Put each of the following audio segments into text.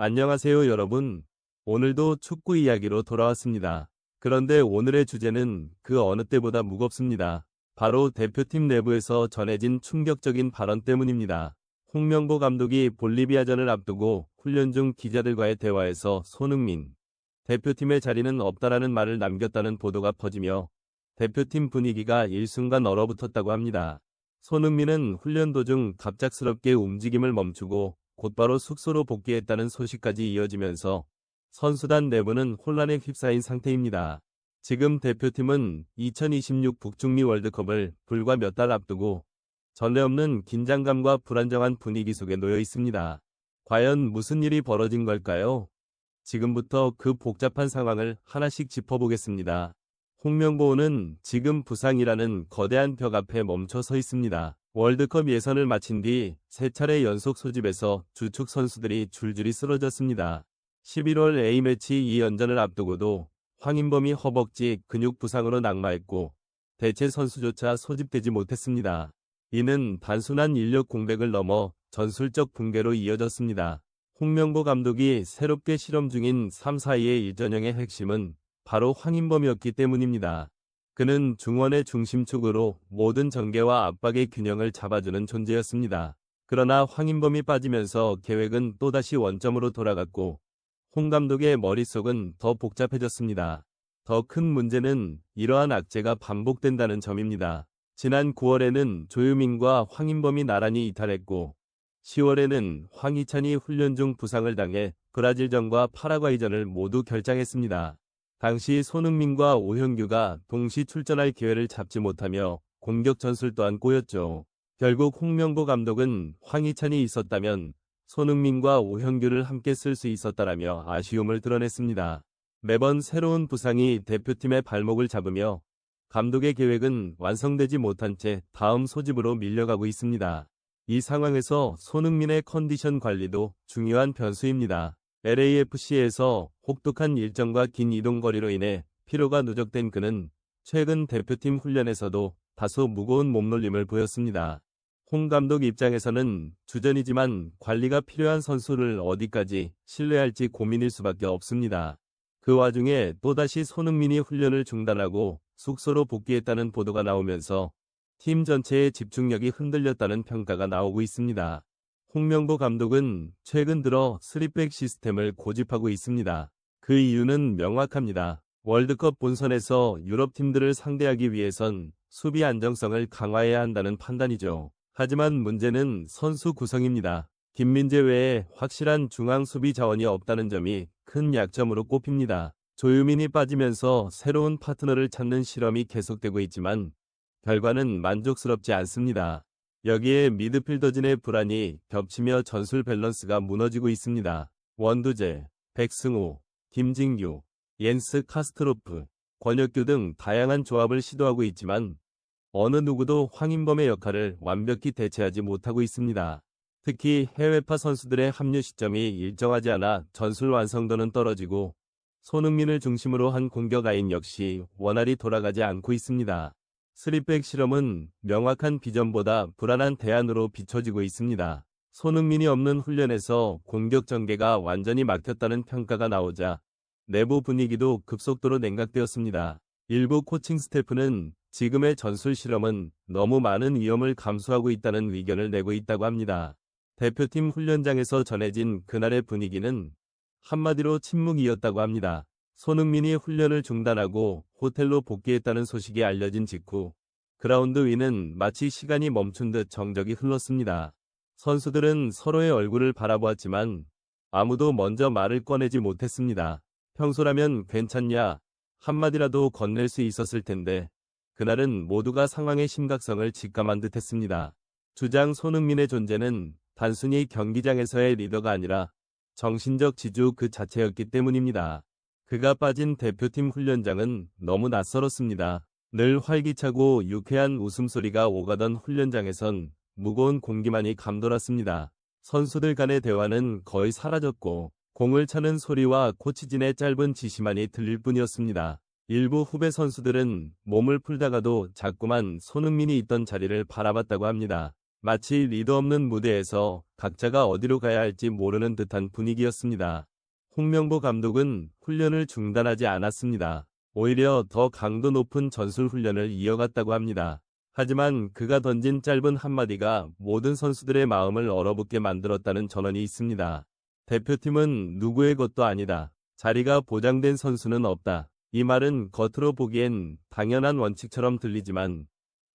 안녕하세요, 여러분. 오늘도 축구 이야기로 돌아왔습니다. 그런데 오늘의 주제는 그 어느 때보다 무겁습니다. 바로 대표팀 내부에서 전해진 충격적인 발언 때문입니다. 홍명보 감독이 볼리비아전을 앞두고 훈련 중 기자들과의 대화에서 손흥민, 대표팀의 자리는 없다라는 말을 남겼다는 보도가 퍼지며 대표팀 분위기가 일순간 얼어붙었다고 합니다. 손흥민은 훈련 도중 갑작스럽게 움직임을 멈추고 곧바로 숙소로 복귀했다는 소식까지 이어지면서 선수단 내부는 혼란에 휩싸인 상태입니다. 지금 대표팀은 2026 북중미 월드컵을 불과 몇 달 앞두고 전례 없는 긴장감과 불안정한 분위기 속에 놓여 있습니다. 과연 무슨 일이 벌어진 걸까요? 지금부터 그 복잡한 상황을 하나씩 짚어보겠습니다. 홍명보는 지금 부상이라는 거대한 벽 앞에 멈춰 서 있습니다. 월드컵 예선을 마친 뒤 세 차례 연속 소집에서 주축 선수들이 줄줄이 쓰러졌습니다. 11월 A매치 2연전을 앞두고도 황인범이 허벅지 근육 부상으로 낙마했고 대체 선수조차 소집되지 못했습니다. 이는 단순한 인력 공백을 넘어 전술적 붕괴로 이어졌습니다. 홍명보 감독이 새롭게 실험 중인 3-4-2의 1전형의 핵심은 바로 황인범이었기 때문입니다. 그는 중원의 중심축으로 모든 전개와 압박의 균형을 잡아주는 존재였습니다. 그러나 황인범이 빠지면서 계획은 또다시 원점으로 돌아갔고 홍 감독의 머릿속은 더 복잡해졌습니다. 더 큰 문제는 이러한 악재가 반복된다는 점입니다. 지난 9월에는 조유민과 황인범이 나란히 이탈했고 10월에는 황희찬이 훈련 중 부상을 당해 브라질전과 파라과이전을 모두 결장했습니다. 당시 손흥민과 오현규가 동시 출전할 기회를 잡지 못하며 공격 전술 또한 꼬였죠. 결국 홍명보 감독은 황희찬이 있었다면 손흥민과 오현규를 함께 쓸 수 있었다라며 아쉬움을 드러냈습니다. 매번 새로운 부상이 대표팀의 발목을 잡으며 감독의 계획은 완성되지 못한 채 다음 소집으로 밀려가고 있습니다. 이 상황에서 손흥민의 컨디션 관리도 중요한 변수입니다. LAFC에서 혹독한 일정과 긴 이동거리로 인해 피로가 누적된 그는 최근 대표팀 훈련에서도 다소 무거운 몸놀림을 보였습니다. 홍 감독 입장에서는 주전이지만 관리가 필요한 선수를 어디까지 신뢰할지 고민일 수밖에 없습니다. 그 와중에 또다시 손흥민이 훈련을 중단하고 숙소로 복귀했다는 보도가 나오면서 팀 전체의 집중력이 흔들렸다는 평가가 나오고 있습니다. 홍명보 감독은 최근 들어 3백 시스템을 고집하고 있습니다. 그 이유는 명확합니다. 월드컵 본선에서 유럽 팀들을 상대하기 위해선 수비 안정성을 강화해야 한다는 판단이죠. 하지만 문제는 선수 구성입니다. 김민재 외에 확실한 중앙 수비 자원이 없다는 점이 큰 약점으로 꼽힙니다. 조유민이 빠지면서 새로운 파트너를 찾는 실험이 계속되고 있지만 결과는 만족스럽지 않습니다. 여기에 미드필더진의 불안이 겹치며 전술 밸런스가 무너지고 있습니다. 원두재, 백승호, 김진규, 옌스 카스트로프, 권혁규 등 다양한 조합을 시도하고 있지만 어느 누구도 황인범의 역할을 완벽히 대체하지 못하고 있습니다. 특히 해외파 선수들의 합류 시점이 일정하지 않아 전술 완성도는 떨어지고 손흥민을 중심으로 한 공격 라인 역시 원활히 돌아가지 않고 있습니다. 3백 실험은 명확한 비전보다 불안한 대안으로 비춰지고 있습니다. 손흥민이 없는 훈련에서 공격 전개가 완전히 막혔다는 평가가 나오자 내부 분위기도 급속도로 냉각되었습니다. 일부 코칭 스태프는 지금의 전술 실험은 너무 많은 위험을 감수하고 있다는 의견을 내고 있다고 합니다. 대표팀 훈련장에서 전해진 그날의 분위기는 한마디로 침묵이었다고 합니다. 손흥민이 훈련을 중단하고 호텔로 복귀했다는 소식이 알려진 직후 그라운드 위는 마치 시간이 멈춘 듯 정적이 흘렀습니다. 선수들은 서로의 얼굴을 바라보았지만 아무도 먼저 말을 꺼내지 못했습니다. 평소라면 괜찮냐 한마디라도 건넬 수 있었을 텐데 그날은 모두가 상황의 심각성을 직감한 듯 했습니다. 주장 손흥민의 존재는 단순히 경기장에서의 리더가 아니라 정신적 지주 그 자체였기 때문입니다. 그가 빠진 대표팀 훈련장은 너무 낯설었습니다. 늘 활기차고 유쾌한 웃음소리가 오가던 훈련장에선 무거운 공기만이 감돌았습니다. 선수들 간의 대화는 거의 사라졌고 공을 차는 소리와 코치진의 짧은 지시만이 들릴 뿐이었습니다. 일부 후배 선수들은 몸을 풀다가도 자꾸만 손흥민이 있던 자리를 바라봤다고 합니다. 마치 리더 없는 무대에서 각자가 어디로 가야 할지 모르는 듯한 분위기였습니다. 홍명보 감독은 훈련을 중단하지 않았습니다. 오히려 더 강도 높은 전술 훈련을 이어갔다고 합니다. 하지만 그가 던진 짧은 한마디가 모든 선수들의 마음을 얼어붙게 만들었다는 전언이 있습니다. 대표팀은 누구의 것도 아니다. 자리가 보장된 선수는 없다. 이 말은 겉으로 보기엔 당연한 원칙처럼 들리지만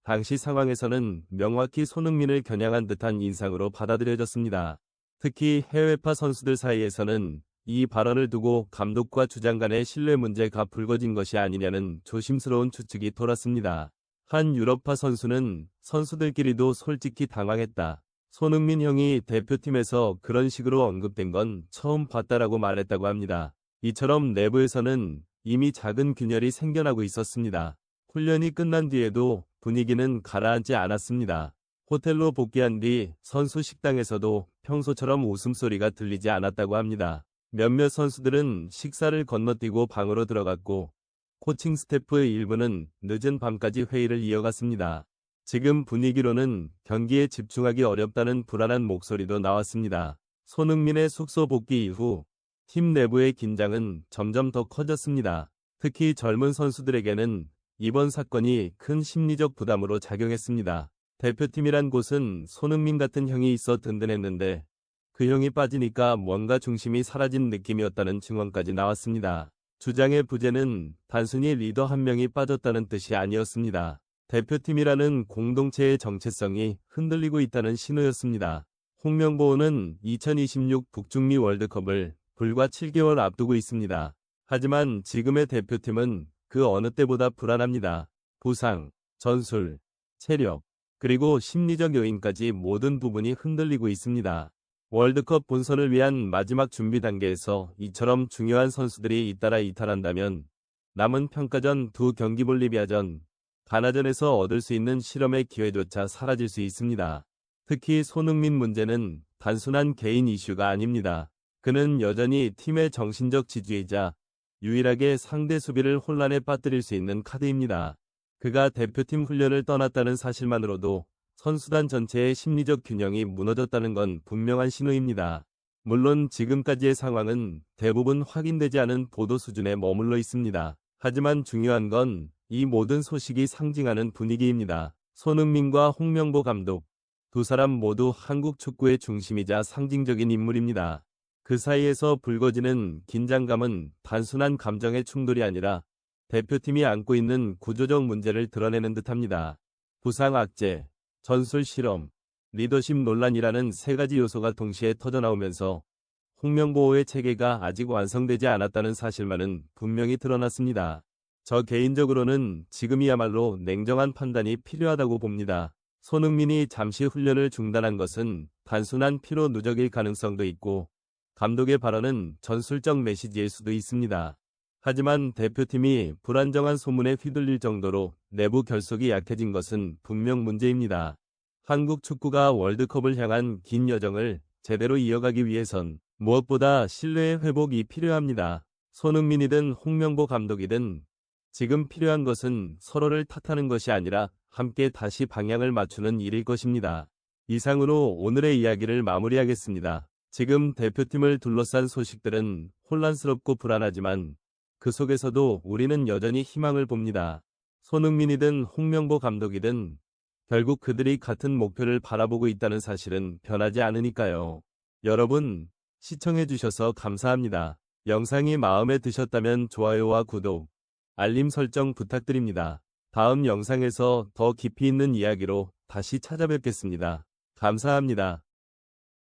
당시 상황에서는 명확히 손흥민을 겨냥한 듯한 인상으로 받아들여졌습니다. 특히 해외파 선수들 사이에서는 이 발언을 두고 감독과 주장 간의 신뢰 문제가 불거진 것이 아니냐는 조심스러운 추측이 돌았습니다. 한 유럽파 선수는 선수들끼리도 솔직히 당황했다. 손흥민 형이 대표팀에서 그런 식으로 언급된 건 처음 봤다라고 말했다고 합니다. 이처럼 내부에서는 이미 작은 균열이 생겨나고 있었습니다. 훈련이 끝난 뒤에도 분위기는 가라앉지 않았습니다. 호텔로 복귀한 뒤 선수 식당에서도 평소처럼 웃음소리가 들리지 않았다고 합니다. 몇몇 선수들은 식사를 건너뛰고 방으로 들어갔고 코칭 스태프의 일부는 늦은 밤까지 회의를 이어갔습니다. 지금 분위기로는 경기에 집중하기 어렵다는 불안한 목소리도 나왔습니다. 손흥민의 숙소 복귀 이후 팀 내부의 긴장은 점점 더 커졌습니다. 특히 젊은 선수들에게는 이번 사건이 큰 심리적 부담으로 작용했습니다. 대표팀이란 곳은 손흥민 같은 형이 있어 든든했는데 그 형이 빠지니까 뭔가 중심이 사라진 느낌이었다는 증언까지 나왔습니다. 주장의 부재는 단순히 리더 한 명이 빠졌다는 뜻이 아니었습니다. 대표팀이라는 공동체의 정체성이 흔들리고 있다는 신호였습니다. 홍명보는 2026 북중미 월드컵을 불과 7개월 앞두고 있습니다. 하지만 지금의 대표팀은 그 어느 때보다 불안합니다. 부상, 전술, 체력, 그리고 심리적 요인까지 모든 부분이 흔들리고 있습니다. 월드컵 본선을 위한 마지막 준비 단계에서 이처럼 중요한 선수들이 잇따라 이탈한다면 남은 평가전 2경기 볼리비아전, 가나전에서 얻을 수 있는 실험의 기회조차 사라질 수 있습니다. 특히 손흥민 문제는 단순한 개인 이슈가 아닙니다. 그는 여전히 팀의 정신적 지주이자 유일하게 상대 수비를 혼란에 빠뜨릴 수 있는 카드입니다. 그가 대표팀 훈련을 떠났다는 사실만으로도 선수단 전체의 심리적 균형이 무너졌다는 건 분명한 신호입니다. 물론 지금까지의 상황은 대부분 확인되지 않은 보도 수준에 머물러 있습니다. 하지만 중요한 건 이 모든 소식이 상징하는 분위기입니다. 손흥민과 홍명보 감독, 두 사람 모두 한국 축구의 중심이자 상징적인 인물입니다. 그 사이에서 불거지는 긴장감은 단순한 감정의 충돌이 아니라 대표팀이 안고 있는 구조적 문제를 드러내는 듯합니다. 부상 악재, 전술 실험, 리더십 논란이라는 세 가지 요소가 동시에 터져나오면서 홍명보의 체계가 아직 완성되지 않았다는 사실만은 분명히 드러났습니다. 저 개인적으로는 지금이야말로 냉정한 판단이 필요하다고 봅니다. 손흥민이 잠시 훈련을 중단한 것은 단순한 피로 누적일 가능성도 있고 감독의 발언은 전술적 메시지일 수도 있습니다. 하지만 대표팀이 불안정한 소문에 휘둘릴 정도로 내부 결속이 약해진 것은 분명 문제입니다. 한국 축구가 월드컵을 향한 긴 여정을 제대로 이어가기 위해선 무엇보다 신뢰의 회복이 필요합니다. 손흥민이든 홍명보 감독이든 지금 필요한 것은 서로를 탓하는 것이 아니라 함께 다시 방향을 맞추는 일일 것입니다. 이상으로 오늘의 이야기를 마무리하겠습니다. 지금 대표팀을 둘러싼 소식들은 혼란스럽고 불안하지만 그 속에서도 우리는 여전히 희망을 봅니다. 손흥민이든 홍명보 감독이든 결국 그들이 같은 목표를 바라보고 있다는 사실은 변하지 않으니까요. 여러분, 시청해주셔서 감사합니다. 영상이 마음에 드셨다면 좋아요와 구독, 알림 설정 부탁드립니다. 다음 영상에서 더 깊이 있는 이야기로 다시 찾아뵙겠습니다. 감사합니다.